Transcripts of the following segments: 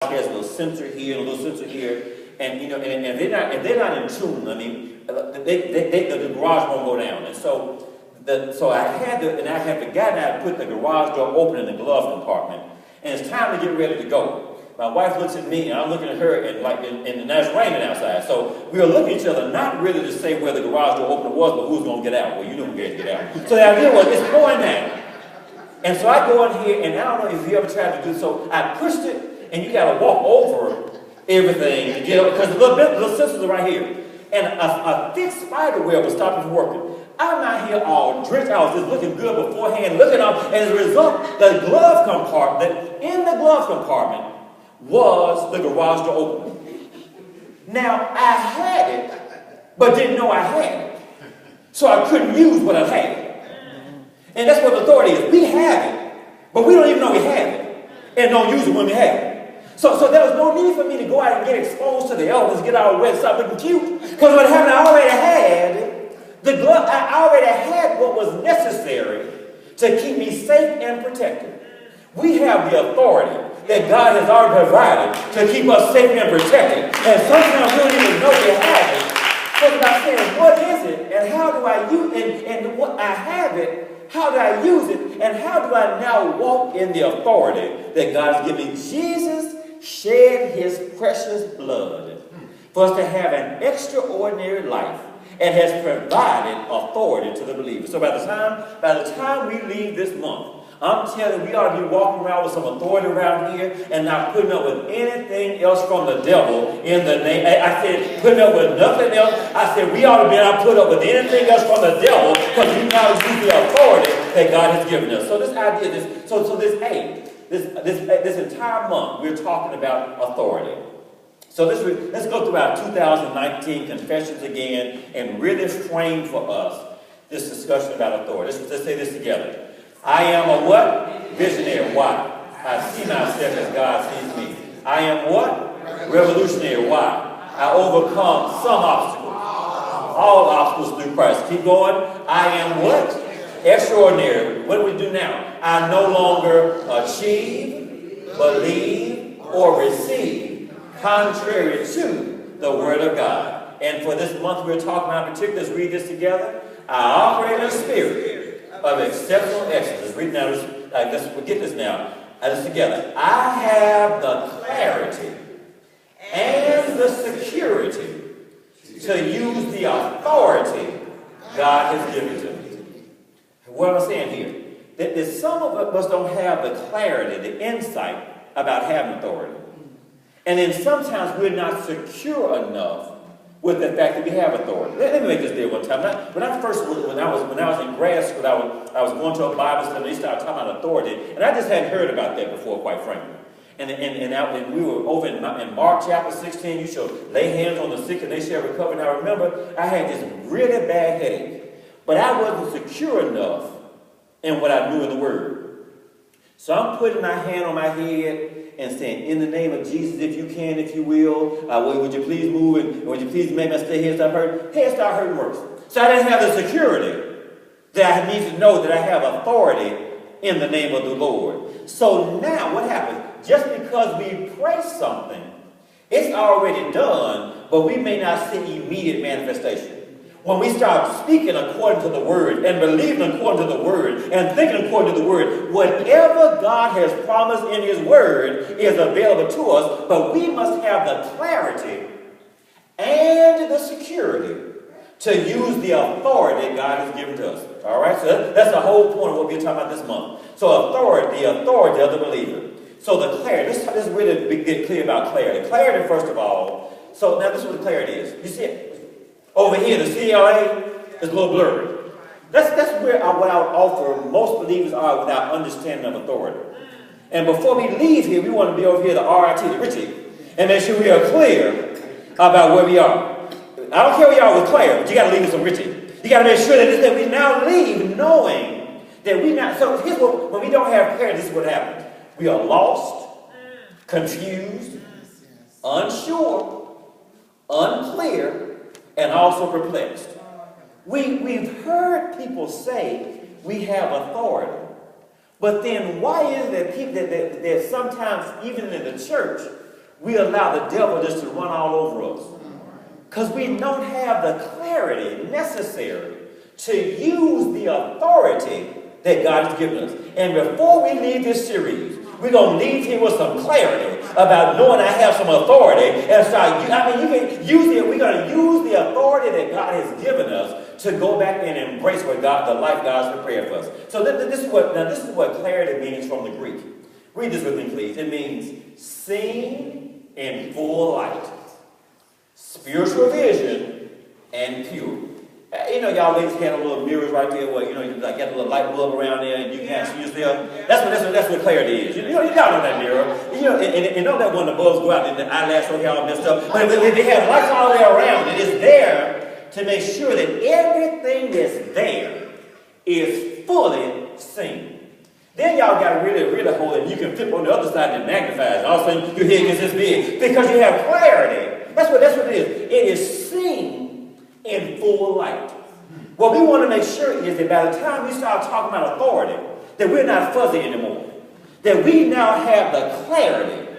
has a little sensor here and a little sensor here, and you know, and if they're not in tune, I mean, the garage won't go down. And so I had the guy that put the garage door open in the glove compartment, and it's time to get ready to go. My wife looks at me, and I'm looking at her, and it's raining outside. So we were looking at each other, not really to say where the garage door opener was, but who's going to get out. Well, you know who's going to get out. So the idea was, it's going down. And so I go in here, and I don't know if you ever tried to do so. I pushed it, and you got to walk over everything to get up, because the little scissors are right here. And a thick spider web was stopping from working. I'm out here all drenched. I was just looking good beforehand, looking up, and as a result, the glove compartment, in the glove compartment, was the garage door opener. Now, I had it, but didn't know I had it. So I couldn't use what I had. And that's what authority is. We have it, but we don't even know we have it, and don't use it when we have it. So there was no need for me to go out and get exposed to the elements, get all wet, stop looking cute. Because what happened, I already had the glove. I already had what was necessary to keep me safe and protected. We have the authority that God has already provided to keep us safe and protected. And sometimes we don't even know we have it. So it's about saying, what is it? And how do I use it? And what I have it, how do I use it? And how do I now walk in the authority that God has given me? Jesus shed his precious blood for us to have an extraordinary life, and has provided authority to the believer. So by the time we leave this month, I'm telling you, we ought to be walking around with some authority around here and not putting up with anything else from the devil in the name. I said, putting up with nothing else. I said, we ought to be not put up with anything else from the devil, because we now use the authority that God has given us. So this idea, this entire month, we're talking about authority. So let's go through our 2019 confessions again and really frame for us this discussion about authority. Let's say this together. I am a what? Visionary. Why? I see myself as God sees me. I am what? Revolutionary. Why? I overcome some obstacles. All obstacles through Christ. Keep going. I am what? Extraordinary. What do we do now? I no longer achieve, believe, or receive contrary to the Word of God. And for this month we're talking about in particular, let's read this together. I operate in a spirit of exceptional excellence. Read now. Let's get this now. This together. I have the clarity and the security to use the authority God has given to me. What am I saying here? That some of us don't have the clarity, the insight about having authority. And then sometimes we're not secure enough with the fact that we have authority. Let me make this deal one time. When I was in grad school, I was going to a Bible study, and they started talking about authority, and I just hadn't heard about that before, quite frankly. And we were over in Mark chapter 16. You shall lay hands on the sick, and they shall recover. And I remember I had this really bad headache, but I wasn't secure enough in what I knew in the Word. So I'm putting my hand on my head and saying, in the name of Jesus, if you can, if you will, would you please move, and would you please make my head stop hurting? Head start hurting worse. So I didn't have the security that I need to know that I have authority in the name of the Lord. So now what happens? Just because we pray something, it's already done, but we may not see immediate manifestation. When we start speaking according to the Word and believing according to the Word and thinking according to the Word, whatever God has promised in His Word is available to us, but we must have the clarity and the security to use the authority God has given to us. All right? So that's the whole point of what we're talking about this month. So the authority of the believer. So the clarity, let's really get clear about clarity. Clarity, first of all, so now this is what the clarity is. You see it? Over here, the CLA is a little blurry. That's where what I would offer most believers are without understanding of authority. And before we leave here, we want to be over here, the RIT, the Richie, and make sure we are clear about where we are. I don't care where you are with Claire, but you got to leave with some Richie. You got to make sure that we now leave knowing that we not. So here's what, when we don't have clarity, this is what happens. We are lost, confused, unsure, unclear, and also perplexed. We've heard people say we have authority, but then why is it that people that sometimes even in the church we allow the devil just to run all over us. Because we don't have the clarity necessary to use the authority that God has given us. And before we leave this series, we're going to leave here with some clarity about knowing I have some authority. And start, you can use it. We're going to use the authority that God has given us to go back and embrace what God, the life God's prepared for us. So this is what clarity means from the Greek. Read this with me, please. It means seeing in full light, spiritual vision, and pure. Y'all ladies had a little mirrors right there where, you like got a little light bulb around there and you can't see yourself. That's what clarity is. Y'all know that mirror. And know that when the bulbs go out and the eyelash will get all messed up. But they have lights all the way around. It is there to make sure that everything that's there is fully seen. Then y'all got to really hold it. You can flip on the other side and magnify it. All of a sudden your head gets this big because you have clarity. That's what it is. It is seen in full light. What we want to make sure is that by the time we start talking about authority, that we're not fuzzy anymore. That we now have the clarity,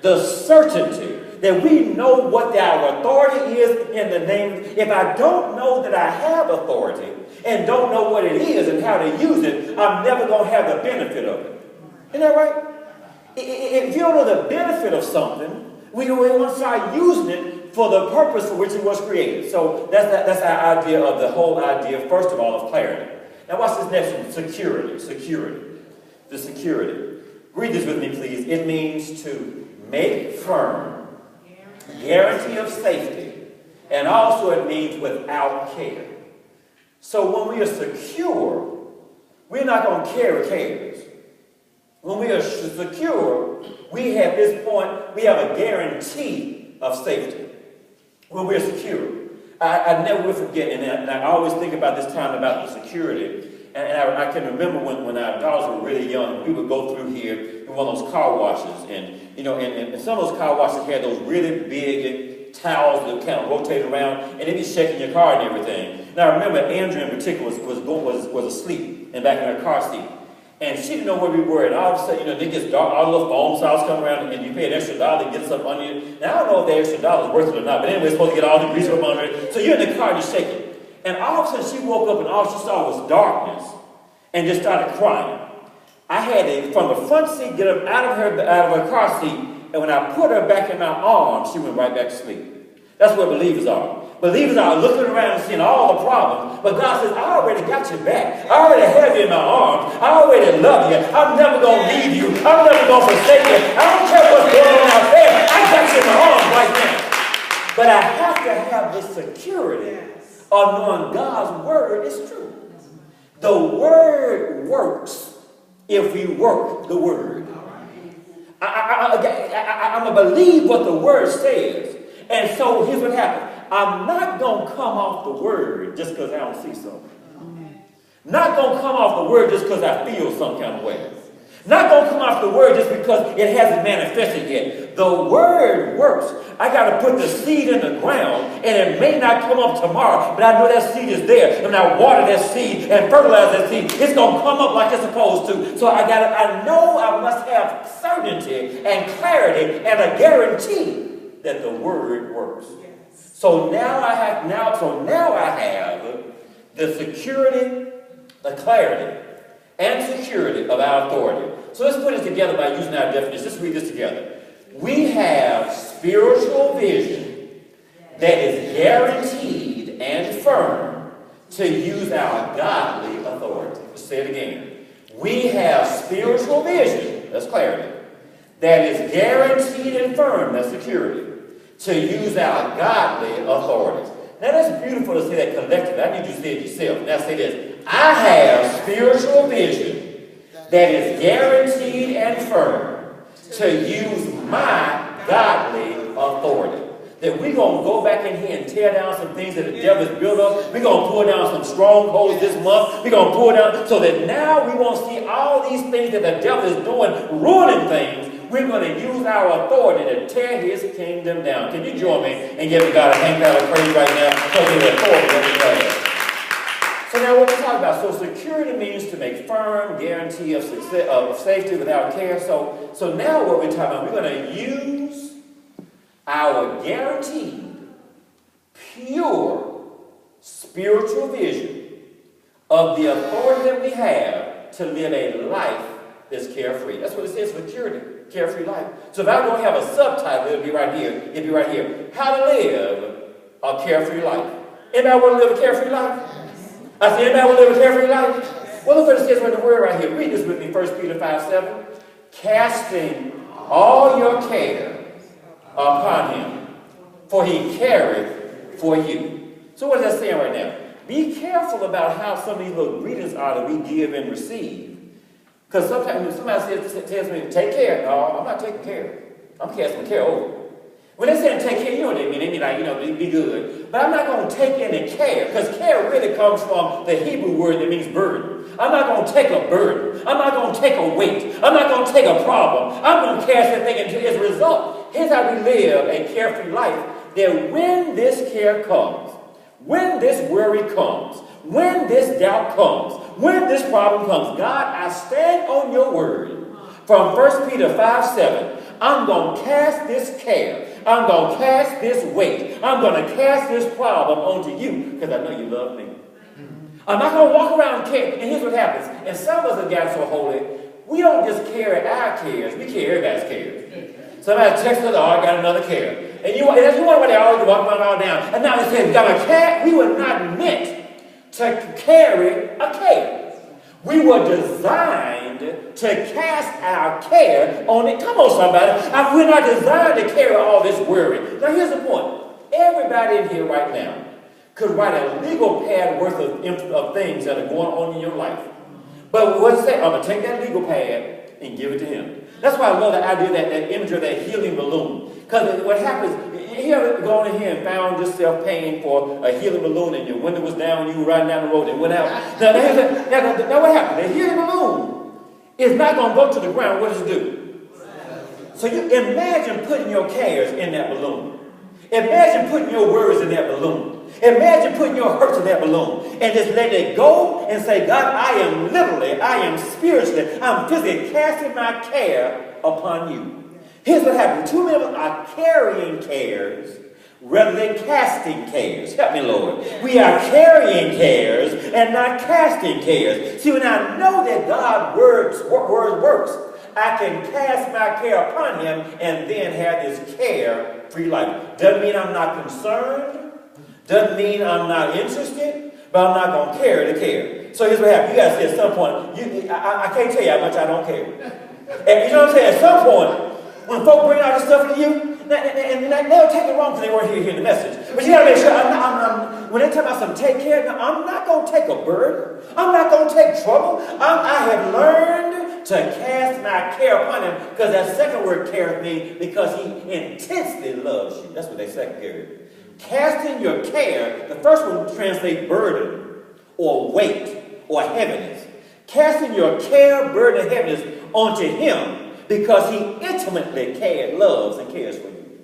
the certainty, that we know what our authority is in the name. If I don't know that I have authority and don't know what it is and how to use it, I'm never going to have the benefit of it. Isn't that right? If you don't know the benefit of something, we want to start using it for the purpose for which it was created. So that's our idea of the whole idea, first of all, of clarity. Now watch this next one, security. The security. Read this with me, please. It means to make firm, guarantee of safety, and also it means without care. So when we are secure, we're not going to carry cares. When we are secure, we have this point, we have a guarantee of safety. When we're secure. I never will forget, and I always think about this time about the security. And I can remember when our daughters were really young, we would go through here in one of those car washes. And some of those car washes had those really big towels that kind of rotate around, and they'd be shaking your car and everything. Now I remember Andrea in particular was asleep and back in her car seat. And she didn't know where we were, and all of a sudden, it gets dark, all the little foam sauce come around, and you pay an extra $1 to get something under you. Now, I don't know if the extra $1 is worth it or not, but anyway, it's supposed to get all the grease up under it. So you're in the car, and you're shaking. And all of a sudden, she woke up, and all she saw was darkness, and just started crying. I had to, from the front seat, get her out of her car seat, and when I put her back in my arms, she went right back to sleep. That's what believers are. Believers are looking around and seeing all the problems. But God says, I already got your back. I already have you in my arms. I already love you. I'm never going to leave you. I'm never going to forsake you. I don't care what's going on out there. I got you in my arms right now. But I have to have the security of knowing God's word is true. The word works if we work the word. I'm going to believe what the word says. And so here's what happened. I'm not going to come off the word just because I don't see something. Not going to come off the word just because I feel some kind of way. Not going to come off the word just because it hasn't manifested yet. The word works. I got to put the seed in the ground, and it may not come up tomorrow, but I know that seed is there. And I water that seed and fertilize that seed. It's going to come up like it's supposed to. So I know I must have certainty and clarity and a guarantee that the word works. So now I have the security, the clarity, and security of our authority. So let's put it together by using our definition. Let's read this together. We have spiritual vision that is guaranteed and firm to use our godly authority. Let's say it again. We have spiritual vision, that's clarity, that is guaranteed and firm, that's security, to use our godly authority. Now that's beautiful to say that collectively. I need you to say it yourself. Now say this. I have spiritual vision that is guaranteed and firm to use my godly authority. That we're going to go back in here and tear down some things that the devil has built up. We're going to pull down some strongholds this month. We're going to pull down so that now we won't see all these things that the devil is doing, ruining things. We're going to use our authority to tear his kingdom down. Can you join me and give God a hand clap of praise right now for the authority that we have? So now what we're talking about. So security means to make firm, guarantee of success, of safety without care. So now what we're talking about, we're going to use our guaranteed, pure, spiritual vision of the authority that we have to live a life that's carefree. That's what it says for carefree life. So if I don't have a subtitle, it'll be right here. It'll be right here. How to live a carefree life. Anybody want to live a carefree life? I said, anybody want to live a carefree life? Well, look what it says in the word right here. Read this with me, 1 Peter 5:7. Casting all your care upon him, for he careth for you. So what is that saying right now? Be careful about how some of these little greetings are that we give and receive. Because sometimes when somebody tells me, take care, no, I'm not taking care. I'm casting care over. When they say take care, you know what they mean. They mean like, be good. But I'm not going to take any care, because care really comes from the Hebrew word that means burden. I'm not going to take a burden. I'm not going to take a weight. I'm not going to take a problem. I'm going to cast that thing into its result. Here's how we live a carefree life. That when this care comes, when this worry comes, when this doubt comes, when this problem comes, God, I stand on your word from 1 Peter 5:7. I'm going to cast this care. I'm going to cast this weight. I'm going to cast this problem onto you because I know you love me. I'm not going to walk around and care. And here's what happens. And some of us have gotten so holy, we don't just carry our cares. We carry everybody's cares. Somebody texts us, oh, I got another care. And you wonder why they always walk around all down. And now they say, got a care? We were not meant to carry a care. We were designed to cast our care on it. Come on, somebody. We're not designed to carry all this worry. Now, here's the point. Everybody in here right now could write a legal pad worth of things that are going on in your life. But what's that? I'm going to take that legal pad and give it to him. That's why I love the idea of that image of that healing balloon. Because what happens, you ever gone in here and found yourself paying for a healing balloon and your window was down and you were riding down the road and went out? Now what happened? The healing balloon is not going to go to the ground. What does it do? So you imagine putting your cares in that balloon. Imagine putting your worries in that balloon. Imagine putting your hurts in that balloon and just let it go and say, God, I am spiritually, I'm physically casting my care upon you. Here's what happens. Too many of us are carrying cares rather than casting cares. Help me, Lord. We are carrying cares and not casting cares. See, when I know that God's word works, I can cast my care upon him and then have this care-free life. Doesn't mean I'm not concerned. Doesn't mean I'm not interested, but I'm not going to carry the care. So here's what happens. You got to say at some point, I can't tell you how much I don't care. And you know what I'm saying? At some point, when folk bring all this stuff to you, and they'll take it wrong because they weren't here hearing the message. But you got to make sure, when they talk about some take care, I'm not going to take a burden. I'm not going to take trouble. I have learned to cast my care upon him, because that second word care means because he intensely loves you. That's what that second care is. Casting your care, the first one translates burden or weight or heaviness. Casting your care, burden, and heaviness onto him because he intimately loves and cares for you.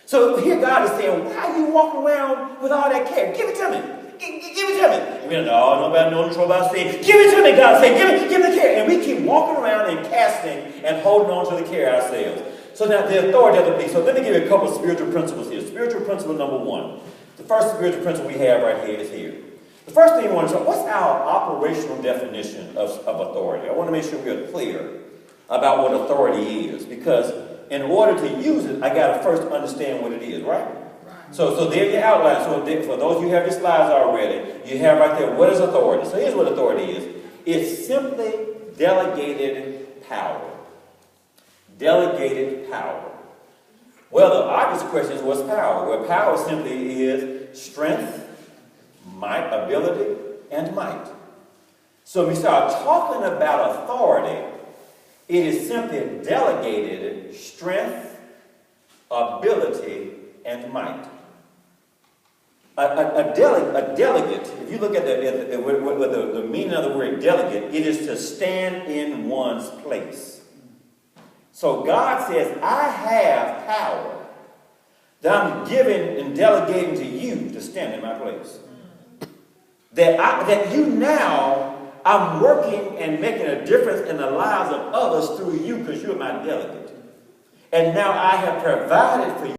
So here God is saying, why are you walking around with all that care? Give it to me. Give it to me. We don't know, nobody knows the trouble I say. Give it to me, God say. Give me the care. And we keep walking around and casting and holding on to the care ourselves. So now the authority of the police. So let me give you a couple of spiritual principles here. Spiritual principle number one. The first spiritual principle we have right here is here. The first thing you want to know, what's our operational definition of authority? I want to make sure we're clear about what authority is, because in order to use it, I got to first understand what it is, right? So there's your outline. So for those of you who have your slides already, you have right there, what is authority? So here's what authority is. It's simply delegated power. Delegated power. Well, the obvious question is, what's power? Well, power simply is strength, might, ability, and might. So if we start talking about authority, it is simply delegated strength, ability, and might. A delegate, if you look at the meaning of the word delegate, it is to stand in one's place. So God says, I have power that I'm giving and delegating to you to stand in my place. That you now, I'm working and making a difference in the lives of others through you because you're my delegate. And now I have provided for you.